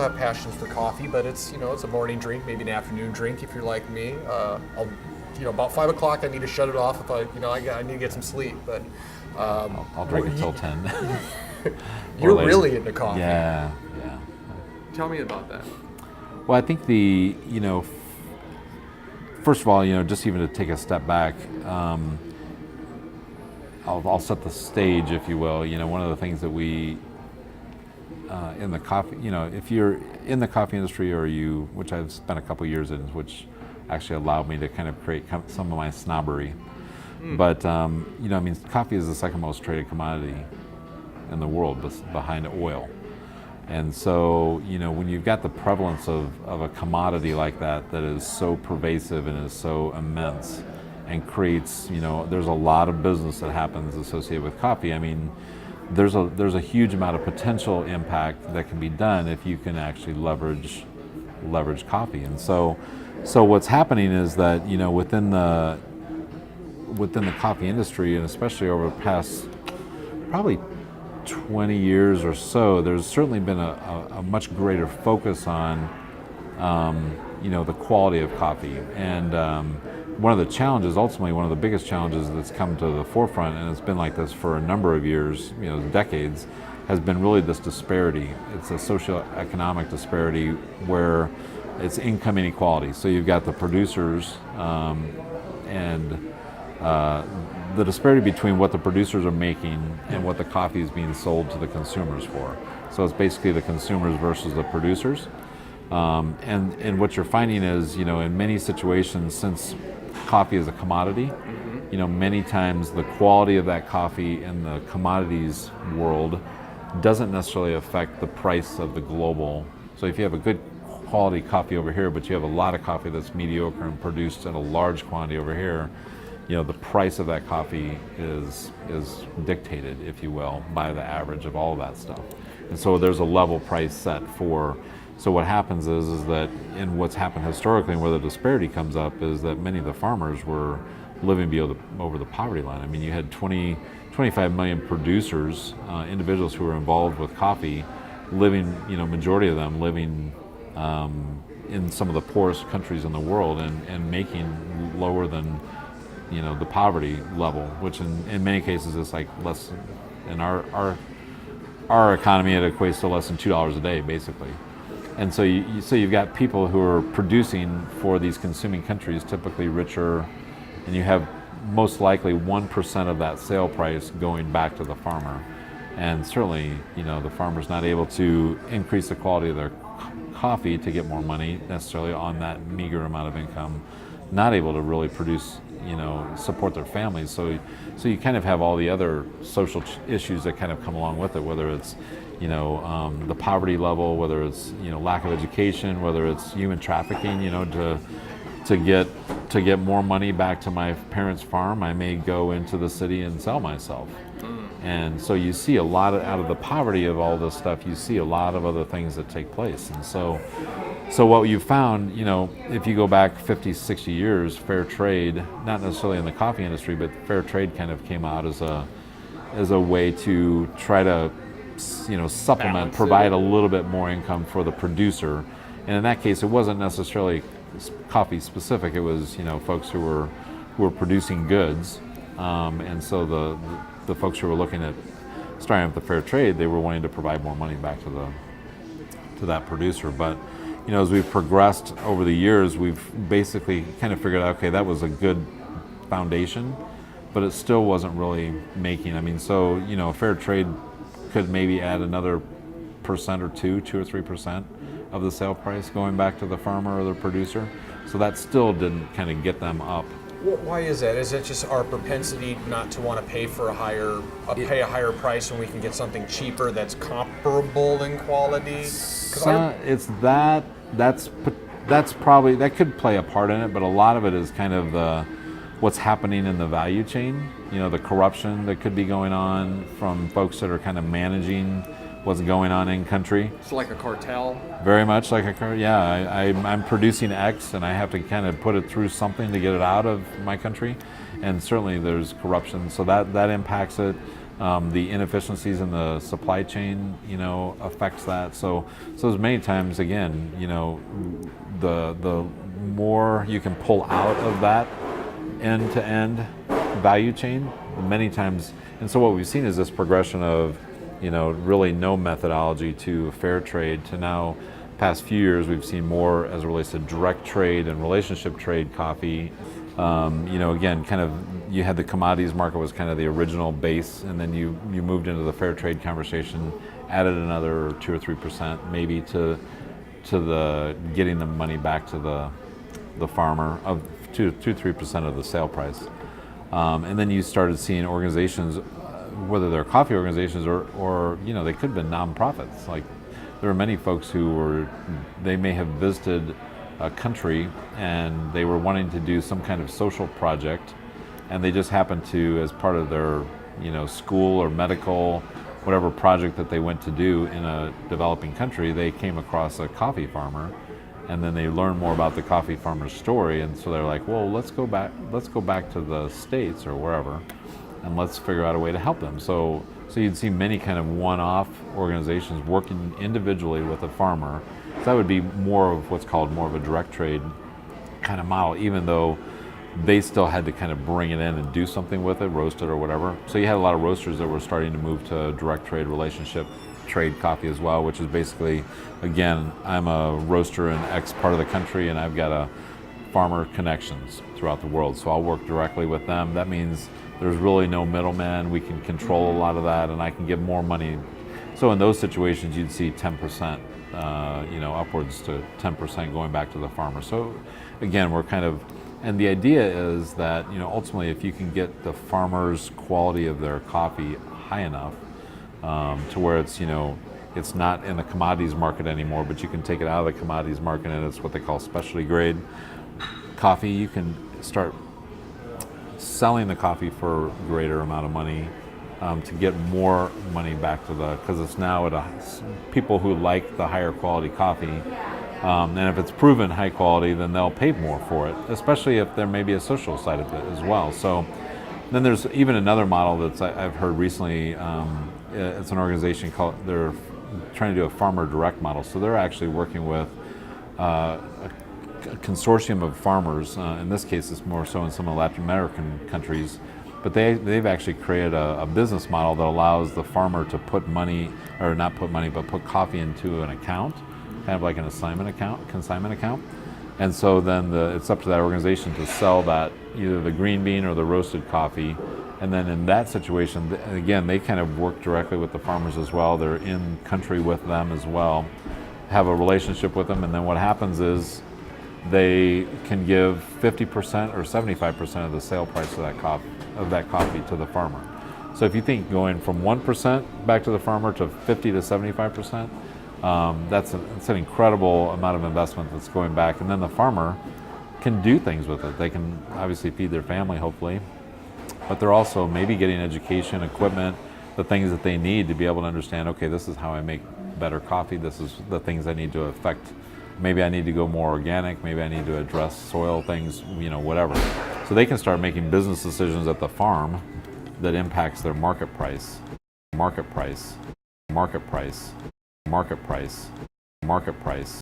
have passions for coffee, but it's it's a morning drink, maybe an afternoon drink if you're like me. I'll about 5 o'clock I need to shut it off if I need to get some sleep. But I'll drink until 10. You're really into coffee. Yeah. Tell me about that. Well, I think first of all, just even to take a step back, I'll set the stage, if you will. One of the things that we in the coffee, if you're in the coffee industry which I've spent a couple years in, which actually allowed me to kind of create some of my snobbery. But coffee is the second most traded commodity in the world, behind oil. And so, when you've got the prevalence of a commodity like that is so pervasive and is so immense and creates, there's a lot of business that happens associated with coffee. I mean, there's a huge amount of potential impact that can be done if you can actually leverage coffee. And so what's happening is that, within the coffee industry, and especially over the past probably 20 years or so, there's certainly been a much greater focus on the quality of coffee. And one of the challenges, ultimately one of the biggest challenges that's come to the forefront, and it's been like this for a number of years, decades, has been really this disparity. It's a socioeconomic disparity where it's income inequality. So you've got the producers and the disparity between what the producers are making and what the coffee is being sold to the consumers for. So it's basically the consumers versus the producers. And what you're finding is, in many situations, since coffee is a commodity, many times the quality of that coffee in the commodities world doesn't necessarily affect the price of the global. So if you have a good quality coffee over here, but you have a lot of coffee that's mediocre and produced in a large quantity over here, the price of that coffee is dictated, if you will, by the average of all of that stuff. And so there's a level price set for. So what happens is that in what's happened historically and where the disparity comes up is that many of the farmers were living over the poverty line. I mean, you had 25 million producers, individuals who were involved with coffee, living, majority of them living in some of the poorest countries in the world and making lower than the poverty level, which in many cases is like less. In our economy, it equates to less than $2 a day, basically. And so you've got people who are producing for these consuming countries, typically richer, and you have most likely 1% of that sale price going back to the farmer. And certainly, the farmer's not able to increase the quality of their coffee to get more money necessarily on that meager amount of income, not able to really produce, support their families. So you kind of have all the other social issues that kind of come along with it, whether it's, the poverty level, whether it's, lack of education, whether it's human trafficking, to get more money back to my parents' farm, I may go into the city and sell myself. And so you see a lot out of the poverty of all this stuff, you see a lot of other things that take place. And so what you found, if you go back 50, 60 years, fair trade, not necessarily in the coffee industry, but fair trade kind of came out as a way to try to, supplement, provide a little bit more income for the producer. And in that case, it wasn't necessarily coffee specific. It was, folks who were producing goods. And so the folks who were looking at starting with the fair trade, they were wanting to provide more money back to that producer. But as we've progressed over the years, we've basically kind of figured out, okay, that was a good foundation, but it still wasn't really making. I mean, so fair trade could maybe add another percent or 2 or 3% of the sale price going back to the farmer or the producer. So that still didn't kind of get them up. Why is that? Is it just our propensity not to want to pay for a higher price when we can get something cheaper that's comparable in quality? It's that's probably, that could play a part in it, but a lot of it is kind of what's happening in the value chain. The corruption that could be going on from folks that are kind of managing what's going on in country. It's like a cartel? Very much like a cartel, yeah. I'm producing X and I have to kind of put it through something to get it out of my country. And certainly there's corruption, so that impacts it. The inefficiencies in the supply chain, affects that. So there's many times, again, the more you can pull out of that end-to-end value chain, many times. And so what we've seen is this progression of, really no methodology to fair trade to now, past few years, we've seen more as it relates to direct trade and relationship trade coffee. Again, kind of, you had the commodities market was kind of the original base, and then you moved into the fair trade conversation, added another 2 or 3% maybe to the getting the money back to the farmer of 2-3% of the sale price. And then you started seeing organizations, whether they're coffee organizations or they could have been nonprofits. Like, there are many folks who they may have visited a country and they were wanting to do some kind of social project, and they just happened to, as part of their school or medical, whatever project that they went to do in a developing country, they came across a coffee farmer, and then they learned more about the coffee farmer's story, and so they're like, well, let's go back to the States or wherever, and let's figure out a way to help them. So you'd see many kind of one-off organizations working individually with a farmer. So that would be more of what's called more of a direct trade kind of model, even though they still had to kind of bring it in and do something with it, roast it or whatever. So you had a lot of roasters that were starting to move to direct trade, relationship trade coffee as well, which is basically, again, I'm a roaster in X part of the country and I've got a farmer connections throughout the world. So I'll work directly with them. That means there's really no middleman. We can control a lot of that, and I can get more money. So in those situations, you'd see 10%, upwards to 10% going back to the farmer. So again, we're kind of, and the idea is that, ultimately, if you can get the farmer's quality of their coffee high enough to where it's, it's not in the commodities market anymore, but you can take it out of the commodities market and it's what they call specialty grade coffee, you can start selling the coffee for a greater amount of money to get more money back to because it's now people who like the higher quality coffee. And if it's proven high quality, then they'll pay more for it, especially if there may be a social side of it as well. So then there's even another model I've heard recently. It's an organization they're trying to do a farmer direct model. So they're actually working with a consortium of farmers. In this case, it's more so in some of the Latin American countries. But they've actually created a business model that allows the farmer to put money, or not put money, but put coffee into an account, kind of like an consignment account. And so then it's up to that organization to sell that, either the green bean or the roasted coffee. And then in that situation, again, they kind of work directly with the farmers as well. They're in country with them as well, have a relationship with them. And then what happens is they can give 50% or 75% of the sale price of that coffee to the farmer. So if you think going from 1% back to the farmer to 50 to 75%, that's an incredible amount of investment that's going back. And then the farmer can do things with it. They can obviously feed their family, hopefully, but they're also maybe getting education, equipment, the things that they need to be able to understand, okay, this is how I make better coffee. This is the things I need to affect. Maybe I need to go more organic. Maybe I need to address soil things, whatever. So they can start making business decisions at the farm that impacts their market price, market price, market price, market price, market price.